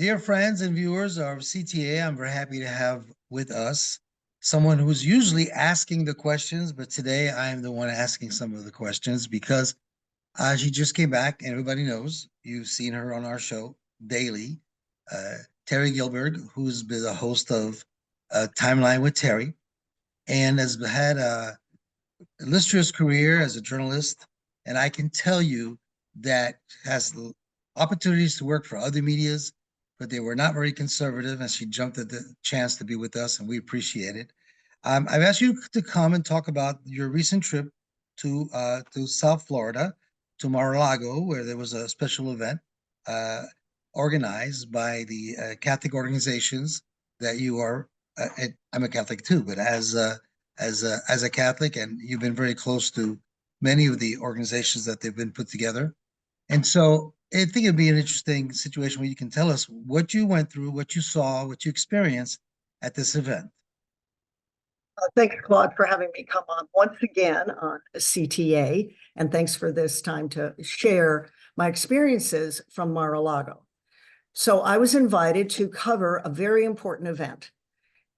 dear friends and viewers of CTA, I'm very happy to have with us someone who's usually asking the questions, but today I am the one asking some of the questions because she just came back, and everybody knows you've seen her on our show daily. Uh, Terry Gilberg, who's been the host of Timeline with Terry, and has had a illustrious career as a journalist. And I can tell you that has opportunities to work for other medias, but they were not very conservative, and she jumped at the chance to be with us, and we appreciate it. I've asked you to come and talk about your recent trip to South Florida, to Mar-a-Lago, where there was a special event uh, organized by the Catholic organizations that you are. I'm a Catholic too, but as a Catholic, and you've been very close to many of the organizations that they've been put together. And so I think it'd be an interesting situation where you can tell us what you went through, what you saw, what you experienced at this event. Thanks, Claude, for having me come on once again on CTA. And thanks for this time to share my experiences from Mar-a-Lago. So I was invited to cover a very important event.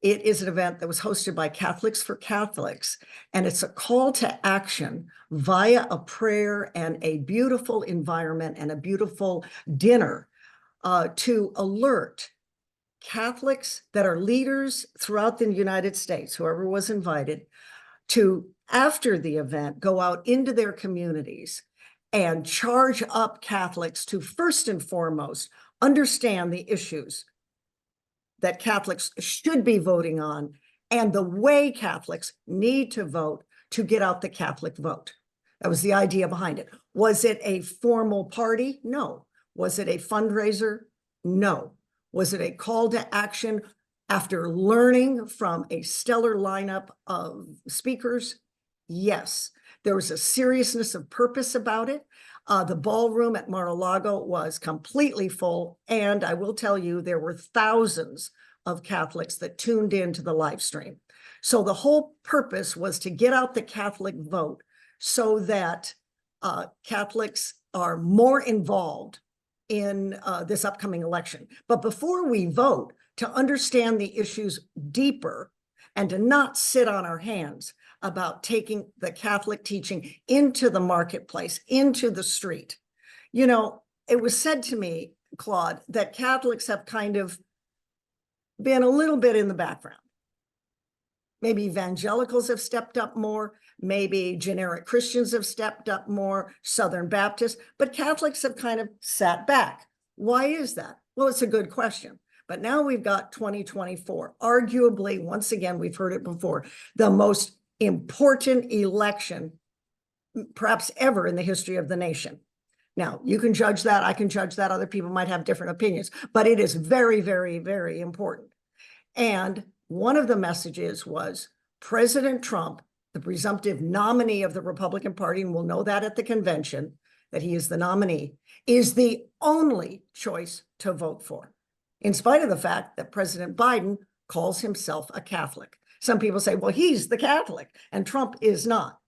It is an event that was hosted by Catholics for Catholics, and it's a call to action via a prayer and a beautiful environment and a beautiful dinner to alert Catholics that are leaders throughout the United States, whoever was invited, to, after the event, go out into their communities and charge up Catholics to first and foremost understand the issues that Catholics should be voting on and the way Catholics need to vote to get out the Catholic vote. That was the idea behind it. Was it a formal party? No. Was it a fundraiser? No. Was it a call to action after learning from a stellar lineup of speakers? Yes. There was a seriousness of purpose about it. The ballroom at Mar-a-Lago was completely full, and I will tell you, there were thousands of Catholics that tuned in to the live stream. So the whole purpose was to get out the Catholic vote so that Catholics are more involved in this upcoming election. But before we vote, to understand the issues deeper and to not sit on our hands about taking the Catholic teaching into the marketplace, into the street. You know, it was said to me, Claude, that Catholics have kind of been a little bit in the background. Maybe evangelicals have stepped up more, maybe generic Christians have stepped up more, Southern Baptists, but Catholics have kind of sat back. Why is that? Well, it's a good question. But now we've got 2024, arguably, once again, we've heard it before, the most important election perhaps ever in the history of the nation. Now, you can judge that, I can judge that, other people might have different opinions, but it is very, very, very important. And one of the messages was President Trump, the presumptive nominee of the Republican Party, and we'll know that at the convention, that he is the nominee, is the only choice to vote for, in spite of the fact that President Biden calls himself a Catholic. Some people say, well, he's the Catholic and Trump is not.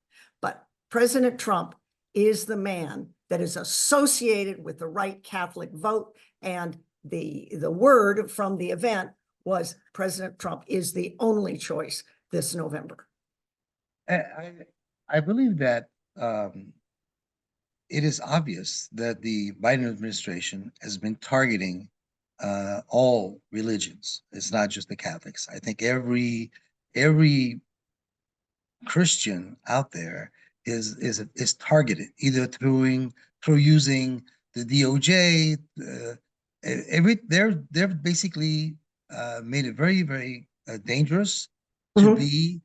But President Trump is the man that is associated with the right Catholic vote. And the word from the event was President Trump is the only choice this November. I believe that it is obvious that the Biden administration has been targeting all religions. It's not just the Catholics. I think every Christian out there is targeted either through using the DOJ. They're basically made it very, very dangerous to be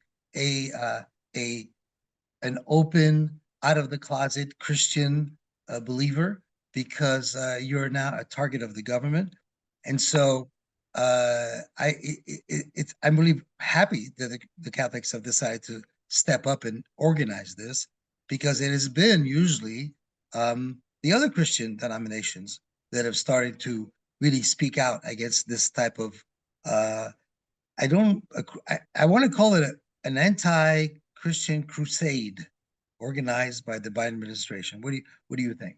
an open, out of the closet Christian believer, because you're now a target of the government. And so I'm really happy that the Catholics have decided to step up and organize this, because it has been usually the other Christian denominations that have started to really speak out against this type of I want to call it an anti-Christian crusade organized by the Biden administration. What do you think?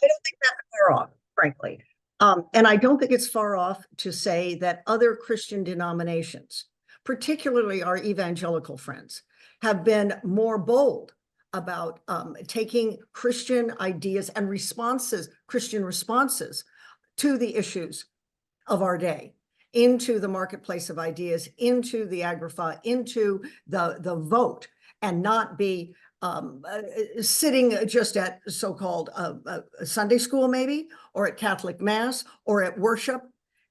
I don't think that's far off, frankly. And I don't think it's far off to say that other Christian denominations, particularly our evangelical friends, have been more bold about taking Christian ideas and responses, Christian responses to the issues of our day into the marketplace of ideas, into the agrify, into the vote, and not be sitting just at so-called Sunday school maybe, or at Catholic Mass, or at worship,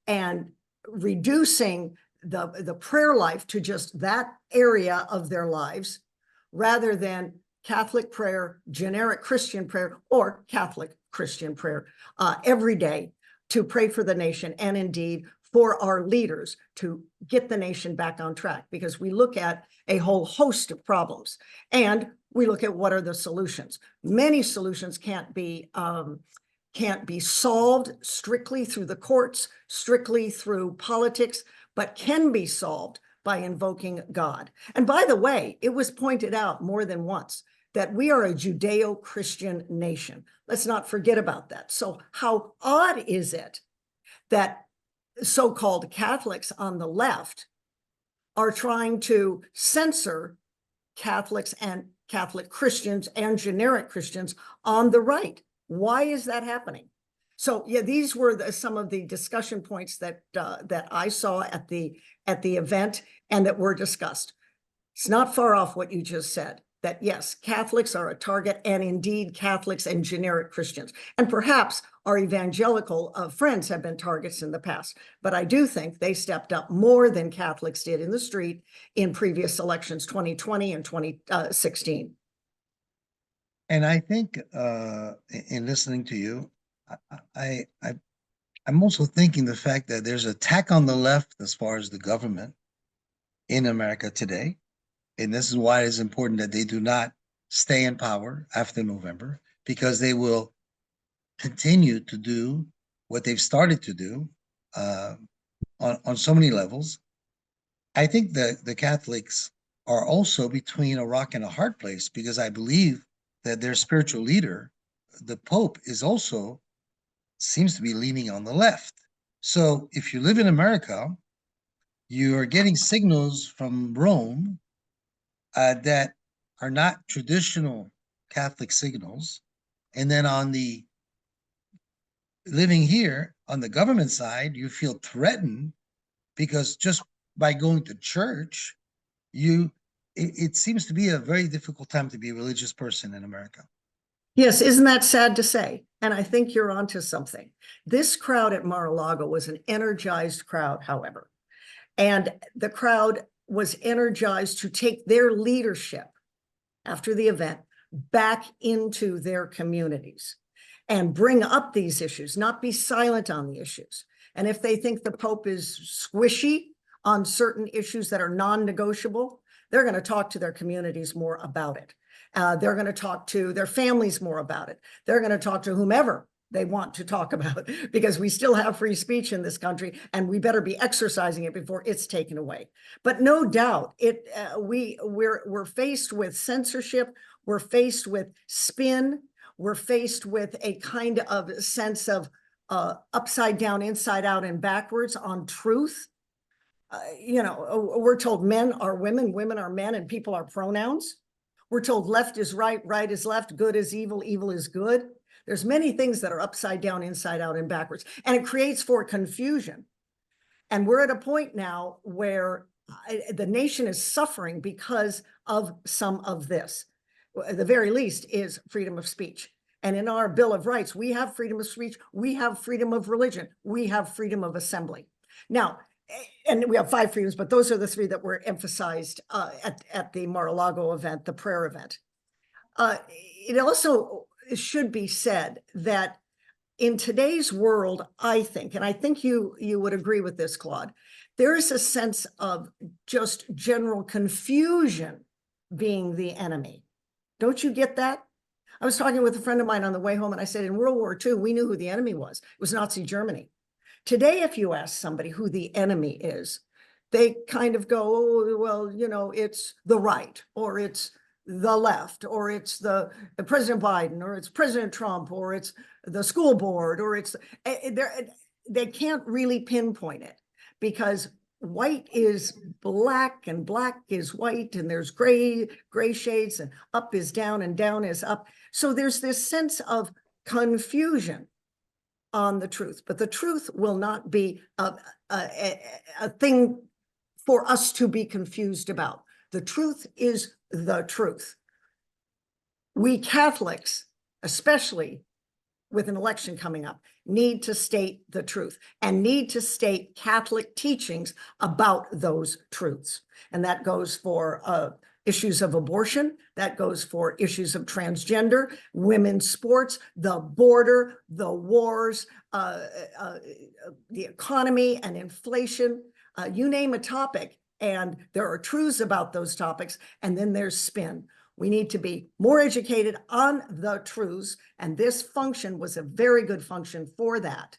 and reducing the prayer life to just that area of their lives, rather than Catholic prayer, generic Christian prayer, or Catholic Christian prayer every day to pray for the nation, and indeed for our leaders to get the nation back on track, because we look at a whole host of problems and we look at what are the solutions. Many solutions can't be solved strictly through the courts, strictly through politics, but can be solved by invoking God. And by the way, it was pointed out more than once that we are a Judeo-Christian nation. Let's not forget about that. So how odd is it that so-called Catholics on the left are trying to censor Catholics and Catholic Christians and generic Christians on the right? Why is that happening? So yeah, these were some of the discussion points that I saw at the event and that were discussed. It's not far off what you just said, that yes, Catholics are a target, and indeed Catholics and generic Christians. And perhaps our evangelical friends have been targets in the past, but I do think they stepped up more than Catholics did in the street in previous elections, 2020 and 2016. And I think in listening to you, I'm also thinking the fact that there's attack on the left as far as the government in America today. And this is why it's important that they do not stay in power after November, because they will continue to do what they've started to do on so many levels. I think that the Catholics are also between a rock and a hard place, because I believe that their spiritual leader, the Pope, is also seems to be leaning on the left. So if you live in America, you are getting signals from Rome that are not traditional Catholic signals. And then on the living here on the government side, you feel threatened because just by going to church, it seems to be a very difficult time to be a religious person in America. Yes, isn't that sad to say? And I think you're onto something. This crowd at Mar-a-Lago was an energized crowd, however, and the crowd was energized to take their leadership after the event back into their communities and bring up these issues, not be silent on the issues. And if they think the Pope is squishy on certain issues that are non-negotiable, they're going to talk to their communities more about it. They're going to talk to their families more about it. They're going to talk to whomever they want to talk about, because we still have free speech in this country, and we better be exercising it before it's taken away. But no doubt, we're faced with censorship, we're faced with spin, we're faced with a kind of sense of upside down, inside out, and backwards on truth. We're told men are women, women are men, and people are pronouns. We're told left is right, right is left, good is evil, evil is good. There's many things that are upside down, inside out, and backwards, and it creates for confusion. And we're at a point now where the nation is suffering because of some of this. At the very least is freedom of speech. And in our Bill of Rights, we have freedom of speech, we have freedom of religion, we have freedom of assembly. Now, and we have 5 freedoms, but those are the 3 that were emphasized at the Mar-a-Lago event, the prayer event. It also should be said that in today's world, I think, and I think you would agree with this, Claude, there is a sense of just general confusion being the enemy. Don't you get that? I was talking with a friend of mine on the way home, and I said, in World War II, we knew who the enemy was. It was Nazi Germany. Today, if you ask somebody who the enemy is, they kind of go, oh, well, it's the right, or it's the left, or it's the President Biden, or it's President Trump, or it's the school board, or it's they can't really pinpoint it because white is black and black is white, and there's gray shades, and up is down and down is up. So there's this sense of confusion on the truth, but the truth will not be a thing for us to be confused about. The truth is the truth. We Catholics, especially with an election coming up, need to state the truth and need to state Catholic teachings about those truths. And that goes for issues of abortion, that goes for issues of transgender, women's sports, the border, the wars, the economy and inflation, you name a topic, and there are truths about those topics, and then there's spin. We need to be more educated on the truths, and this function was a very good function for that.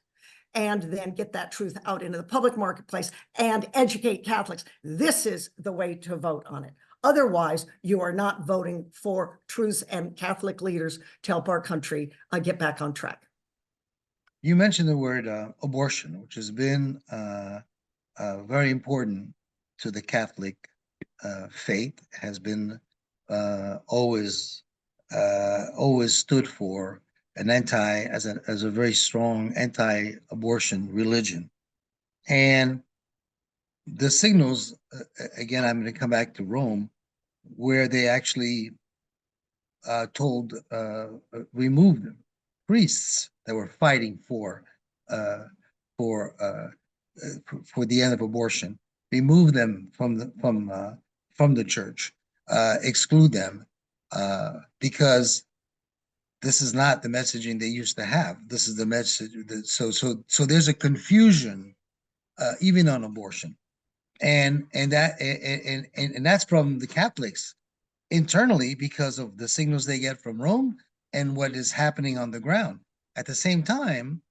And then get that truth out into the public marketplace and educate Catholics. This is the way to vote on it. Otherwise, you are not voting for truths and Catholic leaders to help our country get back on track. You mentioned the word abortion, which has been very important to the Catholic faith, has been always stood for an as a very strong anti-abortion religion. And the signals, again, I'm going to come back to Rome, where they actually removed priests that were fighting for the end of abortion, remove them from the church, exclude them, because this is not the messaging they used to have. This is the message so there's a confusion even on abortion, and that's from the Catholics internally because of the signals they get from Rome and what is happening on the ground. At the same time,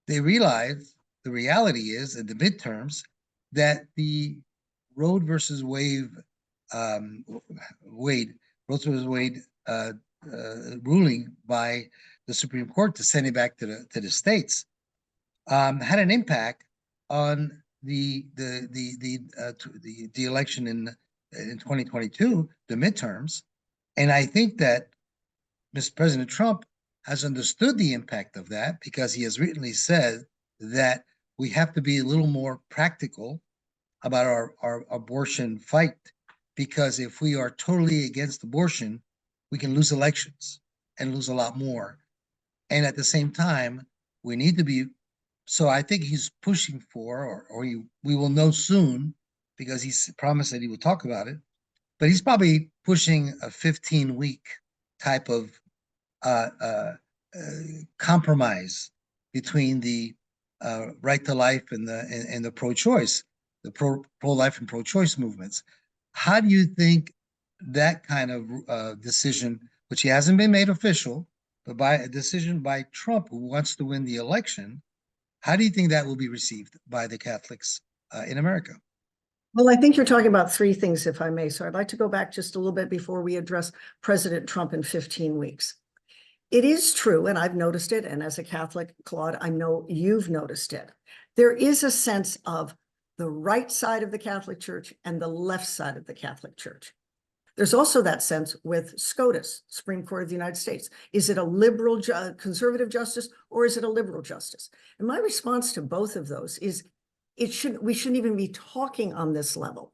they realize the reality is in the midterms that the Roe versus Wade ruling by the Supreme Court to send it back to the states had an impact on the election in 2022, the midterms, and I think that Mr. President Trump has understood the impact of that because he has recently said that we have to be a little more practical about our abortion fight, because if we are totally against abortion, we can lose elections and lose a lot more. And at the same time, we need to be, so I think he's pushing for, we will know soon because he's promised that he will talk about it, but he's probably pushing a 15-week type of compromise between the right to life and the pro-choice, the pro-life and pro-choice movements. How do you think that kind of decision, which hasn't been made official, but by a decision by Trump, who wants to win the election, how do you think that will be received by the Catholics in America? Well, I think you're talking about three things, if I may. So I'd like to go back just a little bit before we address President Trump in 15 weeks. It is true, and I've noticed it, and as a Catholic, Claude, I know you've noticed it. There is a sense of the right side of the Catholic Church and the left side of the Catholic Church. There's also that sense with SCOTUS, Supreme Court of the United States. Is it a liberal, conservative justice, or is it a liberal justice? And my response to both of those is we shouldn't even be talking on this level.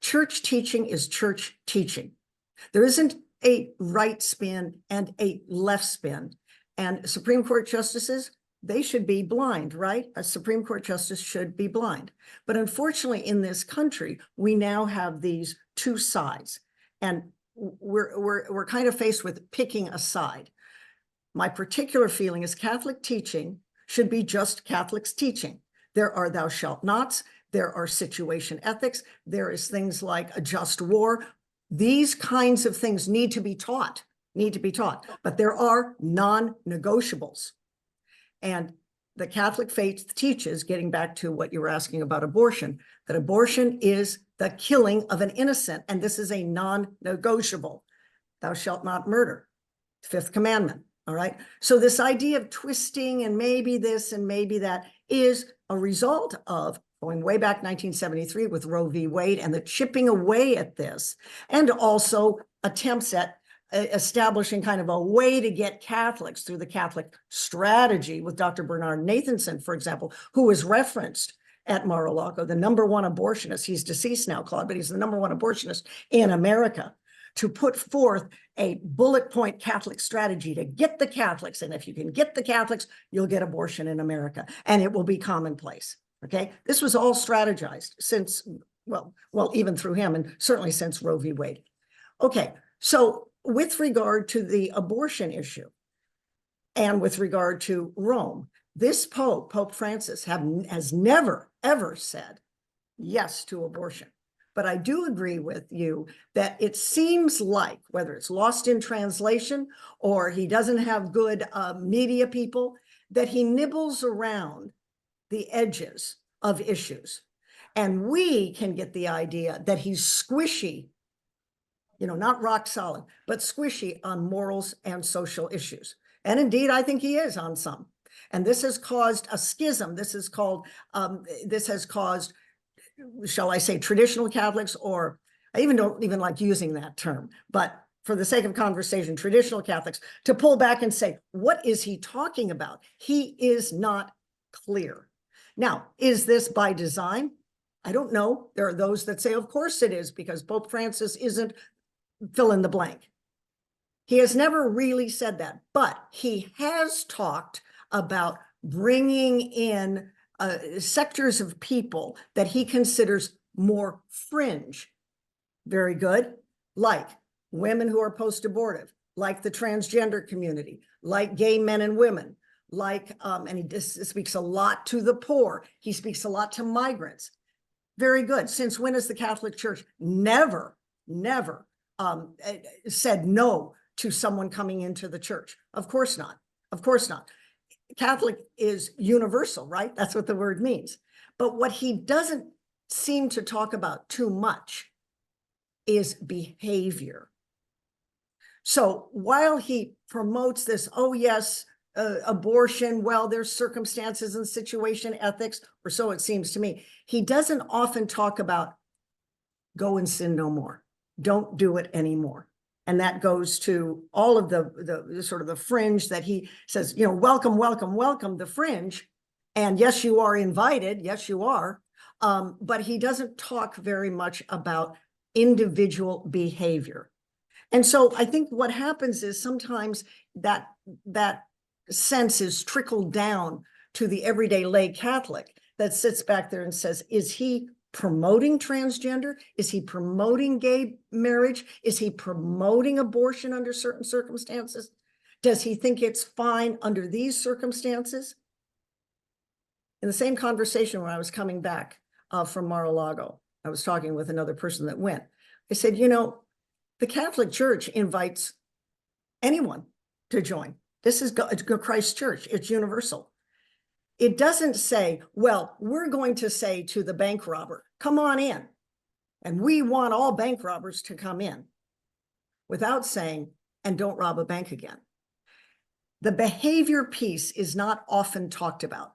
Church teaching is church teaching. There isn't a right spin and a left spin. And Supreme Court justices, they should be blind, right? A Supreme Court justice should be blind. But unfortunately, in this country, we now have these two sides, and we're kind of faced with picking a side. My particular feeling is Catholic teaching should be just Catholics teaching. There are thou shalt nots, there are situation ethics, there is things like a just war. These kinds of things need to be taught, but there are non-negotiables. And the Catholic faith teaches, getting back to what you were asking about abortion, that abortion is the killing of an innocent, and this is a non-negotiable. thou shalt not murder, fifth commandment. All right. So this idea of twisting and maybe this and maybe that is a result of going way back 1973 with Roe v. Wade and the chipping away at this, and also attempts at establishing kind of a way to get Catholics through the Catholic strategy with Dr. Bernard Nathanson, for example, who was referenced at Mar-a-Lago, the number one abortionist. He's deceased now, Claude, but he's the number one abortionist in America, to put forth a bullet point Catholic strategy to get the Catholics. And if you can get the Catholics, you'll get abortion in America and it will be commonplace. Okay. This was all strategized since, well, even through him and certainly since Roe v. Wade. Okay. So with regard to the abortion issue and with regard to Rome, this Pope, Pope Francis, has never, ever said yes to abortion. But I do agree with you that it seems like, whether it's lost in translation or he doesn't have good media people, that he nibbles around the edges of issues. And we can get the idea that he's squishy, you know, not rock solid, but squishy on morals and social issues. And indeed, I think he is on some. And this has caused a schism. This has caused, shall I say, traditional Catholics, or I don't even like using that term, but for the sake of conversation, traditional Catholics, to pull back and say, what is he talking about? He is not clear. Now, is this by design? I don't know. There are those that say, of course it is, because Pope Francis isn't fill in the blank. He has never really said that, but he has talked about bringing in sectors of people that he considers more fringe. Very good. Like women who are post-abortive, like the transgender community, like gay men and women, like, and he speaks a lot to the poor. He speaks a lot to migrants. Very good. Since when has the Catholic Church never said no to someone coming into the church? Of course not. Of course not. Catholic is universal, right? That's what the word means. But what he doesn't seem to talk about too much is behavior. So while he promotes this, oh yes, abortion, well, there's circumstances and situation ethics, or so it seems to me, he doesn't often talk about go and sin no more. Don't do it anymore. And that goes to all of the sort of the fringe that he says, you know, welcome, welcome, welcome, the fringe. And yes, you are invited. Yes, you are. But he doesn't talk very much about individual behavior. And so I think what happens is sometimes that sense is trickled down to the everyday lay Catholic that sits back there and says, is he promoting transgender? Is he promoting gay marriage? Is he promoting abortion under certain circumstances? Does he think it's fine under these circumstances? In the same conversation when I was coming back from Mar-a-Lago, I was talking with another person that went. I said, you know, the Catholic Church invites anyone to join. This is Christ's church. It's universal. It doesn't say, well, we're going to say to the bank robber, come on in. And we want all bank robbers to come in, without saying, and don't rob a bank again. The behavior piece is not often talked about.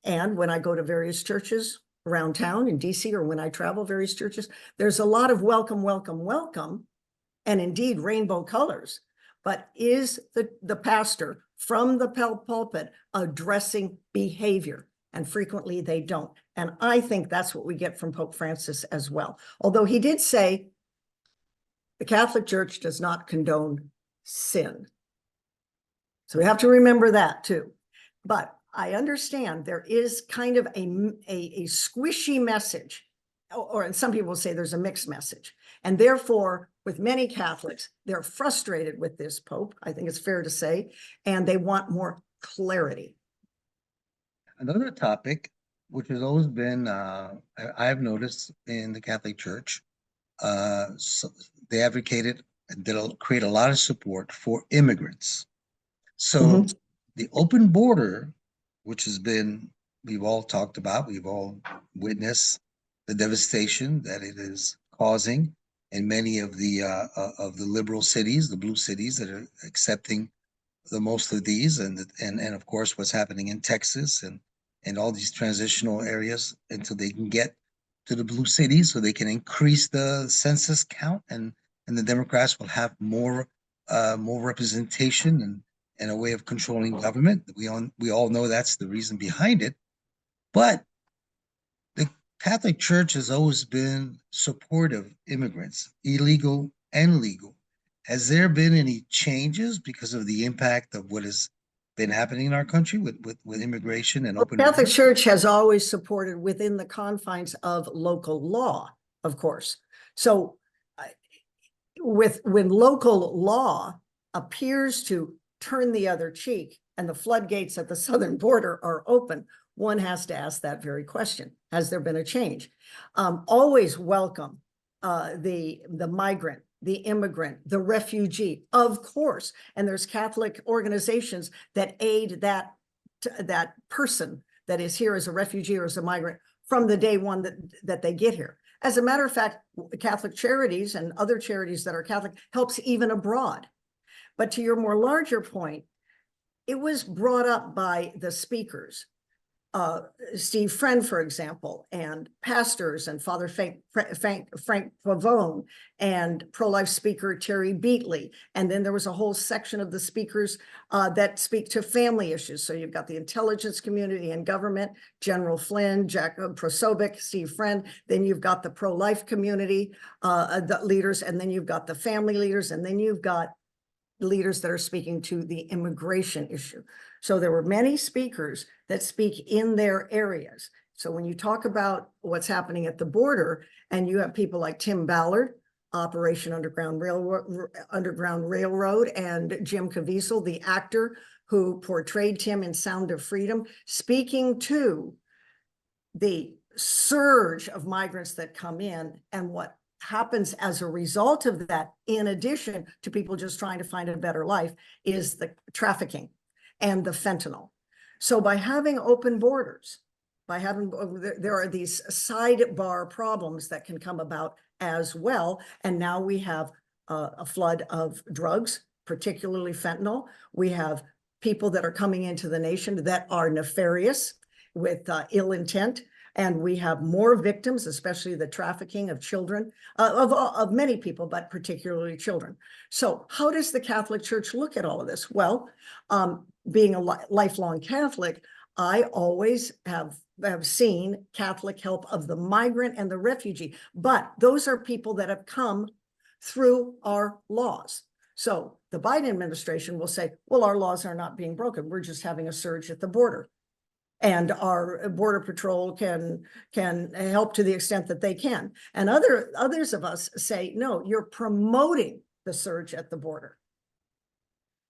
And when I go to various churches around town in DC, or when I travel various churches, there's a lot of welcome, welcome, welcome, and indeed rainbow colors. But is the pastor from the pulpit addressing behavior? And frequently they don't. And I think that's what we get from Pope Francis as well. Although he did say the Catholic Church does not condone sin. So we have to remember that too. But I understand there is kind of a squishy message, or some people will say there's a mixed message. And therefore, with many Catholics, they're frustrated with this Pope, I think it's fair to say, and they want more clarity. Another topic, which has always been, I've noticed in the Catholic Church, so they advocated and they'll create a lot of support for immigrants. So the open border, which has been, we've all talked about, we've all witnessed the devastation that it is causing. in many of the liberal cities, the blue cities that are accepting the most of these, and of course what's happening in Texas and all these transitional areas until they can get to the blue cities, so they can increase the census count, and the Democrats will have more representation and a way of controlling government. We all know that's the reason behind it, but the Catholic Church has always been supportive of immigrants, illegal and legal. Has there been any changes because of the impact of what has been happening in our country with immigration and open Catholic borders? Church has always supported within the confines of local law, of course. So when local law appears to turn the other cheek and the floodgates at the southern border are open, one has to ask that very question. Has there been a change? Always welcome the migrant, the immigrant, the refugee, of course. And there's Catholic organizations that aid that person that is here as a refugee or as a migrant from the day one that they get here. As a matter of fact, Catholic Charities and other charities that are Catholic helps even abroad. But to your more larger point, it was brought up by the speakers, Steve Friend, for example, and pastors and Father Frank Pavone and pro-life speaker Terry Beatley. And then there was a whole section of the speakers that speak to family issues. So you've got the intelligence community and government, General Flynn, Jack Prosobic, Steve Friend. Then you've got the pro-life community, the leaders, and then you've got the family leaders, and then you've got leaders that are speaking to the immigration issue. So there were many speakers that speak in their areas. So when you talk about what's happening at the border, and you have people like Tim Ballard, Operation Underground Railroad, and Jim Caviezel, the actor who portrayed Tim in Sound of Freedom, speaking to the surge of migrants that come in and what happens as a result of that, in addition to people just trying to find a better life, is the trafficking and the fentanyl. So by having open borders, there are these sidebar problems that can come about as well. And now we have a flood of drugs, particularly fentanyl. We have people that are coming into the nation that are nefarious with ill intent. And we have more victims, especially the trafficking of children, of many people, but particularly children. So how does the Catholic Church look at all of this? Well, being a lifelong Catholic, I always have seen Catholic help of the migrant and the refugee, but those are people that have come through our laws. So the Biden administration will say, well, our laws are not being broken. We're just having a surge at the border. And our border patrol can help to the extent that they can. And others of us say, no, you're promoting the surge at the border.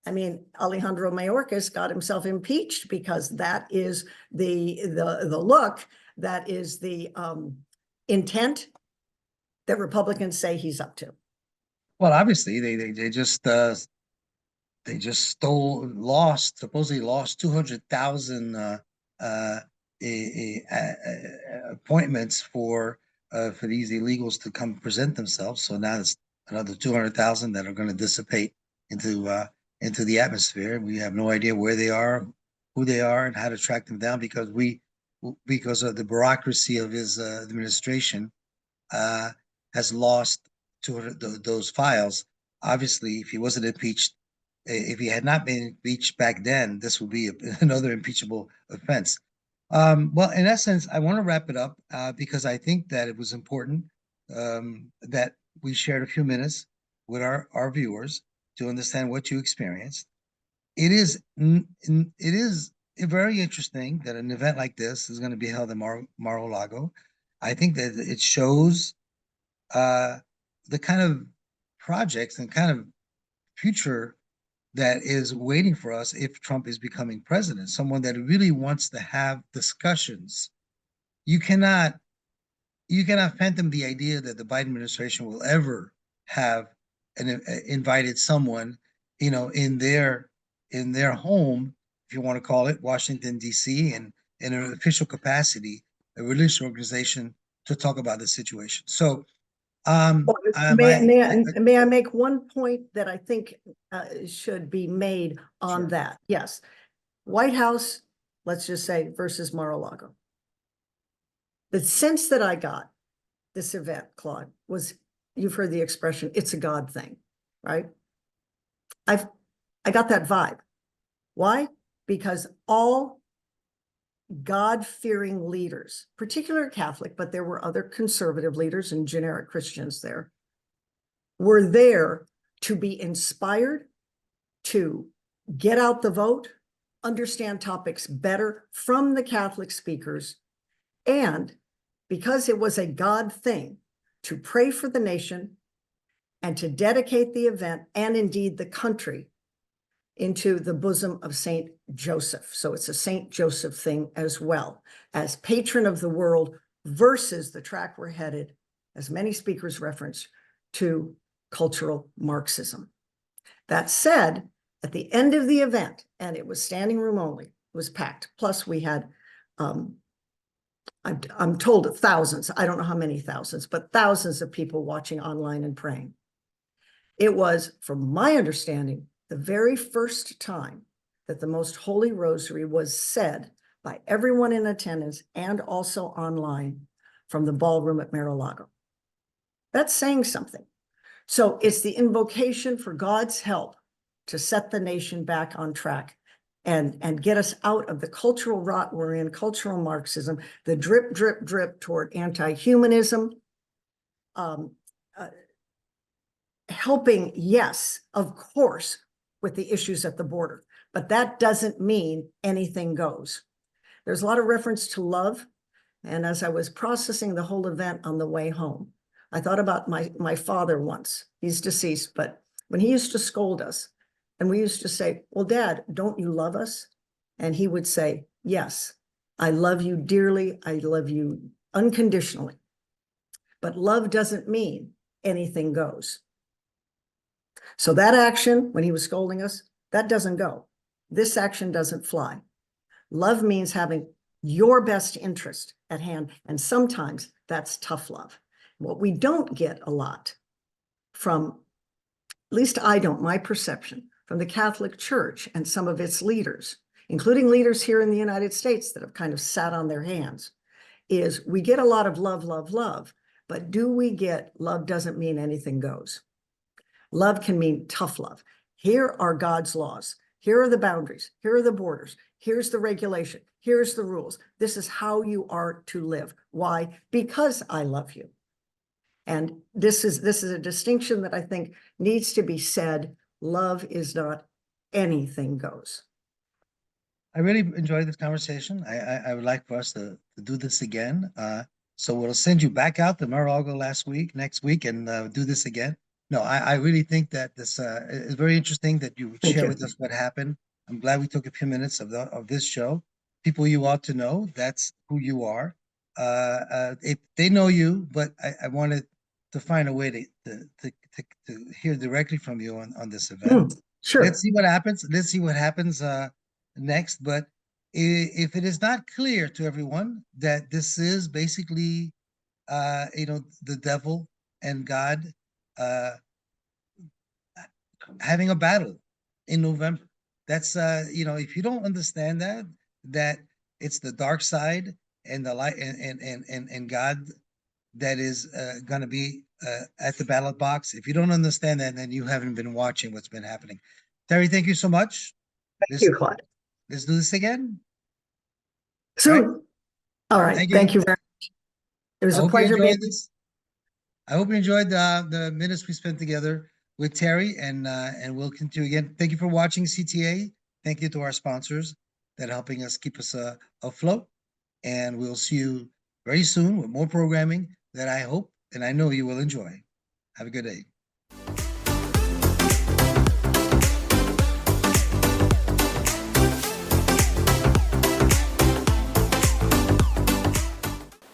I mean, Alejandro Mayorkas got himself impeached because that is the look, that is the intent that Republicans say he's up to. Well, obviously they just supposedly lost 200,000 uh, appointments for these illegals to come present themselves. So now it's another 200,000 that are going to dissipate into the atmosphere. We have no idea where they are, who they are, and how to track them down because of the bureaucracy of his administration has lost 200 those files. Obviously, if he wasn't impeached, if he had not been impeached back then, this would be another impeachable offense. Well, in essence, I want to wrap it up because I think that it was important that we shared a few minutes with our viewers to understand what you experienced. It is very interesting that an event like this is going to be held in Mar-a-Lago. I think that it shows the kind of projects and kind of future that is waiting for us if Trump is becoming president, someone that really wants to have discussions. You cannot fathom the idea that the Biden administration will ever have invited someone, in their home, if you want to call it Washington D.C., and in an official capacity, a religious organization, to talk about the situation. So May I make one point that I think should be made on Sure. that? Yes. White House, let's just say, versus Mar-a-Lago. The sense that I got this event, Claude, was, you've heard the expression, it's a God thing, right? I got that vibe. Why? Because all God-fearing leaders, particularly Catholic, but there were other conservative leaders and generic Christians there, were there to be inspired, to get out the vote, understand topics better from the Catholic speakers, and because it was a God thing, to pray for the nation and to dedicate the event and indeed the country into the bosom of Saint Joseph. So it's a Saint Joseph thing as well, as patron of the world versus the track we're headed, as many speakers referenced, to cultural Marxism. That said, at the end of the event, and it was standing room only, it was packed. Plus we had, I'm told thousands, I don't know how many thousands, but thousands of people watching online and praying. It was, from my understanding, the very first time that the Most Holy Rosary was said by everyone in attendance and also online from the ballroom at Mar-a-Lago. That's saying something. So it's the invocation for God's help to set the nation back on track and get us out of the cultural rot we're in, cultural Marxism, the drip, drip, drip toward anti-humanism, helping, yes, of course, with the issues at the border, but that doesn't mean anything goes. There's a lot of reference to love. And as I was processing the whole event on the way home, I thought about my father once. He's deceased, but when he used to scold us, and we used to say, well, Dad, don't you love us? And he would say, yes, I love you dearly. I love you unconditionally. But love doesn't mean anything goes. So that action, when he was scolding us, that doesn't go. This action doesn't fly. Love means having your best interest at hand. And sometimes that's tough love. What we don't get a lot from, at least I don't, my perception, from the Catholic Church and some of its leaders, including leaders here in the United States that have kind of sat on their hands, is we get a lot of love, love, love, but do we get love doesn't mean anything goes? Love can mean tough love. Here are God's laws. Here are the boundaries. Here are the borders. Here's the regulation. Here's the rules. This is how you are to live. Why? Because I love you. And this is a distinction that I think needs to be said. Love is not anything goes. I really enjoyed this conversation. I would like for us to do this again. So we'll send you back out to Mar-a-Lago next week, and do this again. No, I really think that this is very interesting that you would Thank share you. with us what happened. I'm glad we took a few minutes of this show. People you ought to know, that's who you are. They know you, but I wanted to find a way to hear directly from you on this event. Sure. Let's see what happens. Let's see what happens next. But if it is not clear to everyone that this is basically, the devil and God having a battle in November, that's if you don't understand that it's the dark side and the light and God that is going to be at the ballot box. If you don't understand that, then you haven't been watching what's been happening. Terry, thank you so much. Thank you, Claude. Let's do this again. Soon. All right. Thank you. Thank you very much. It was I a hope you pleasure being. enjoyed this. I hope you enjoyed the minutes we spent together with Terry, and we'll continue again. Thank you for watching CTA. Thank you to our sponsors that are helping us keep us afloat. And we'll see you very soon with more programming that I hope and I know you will enjoy. Have a good day.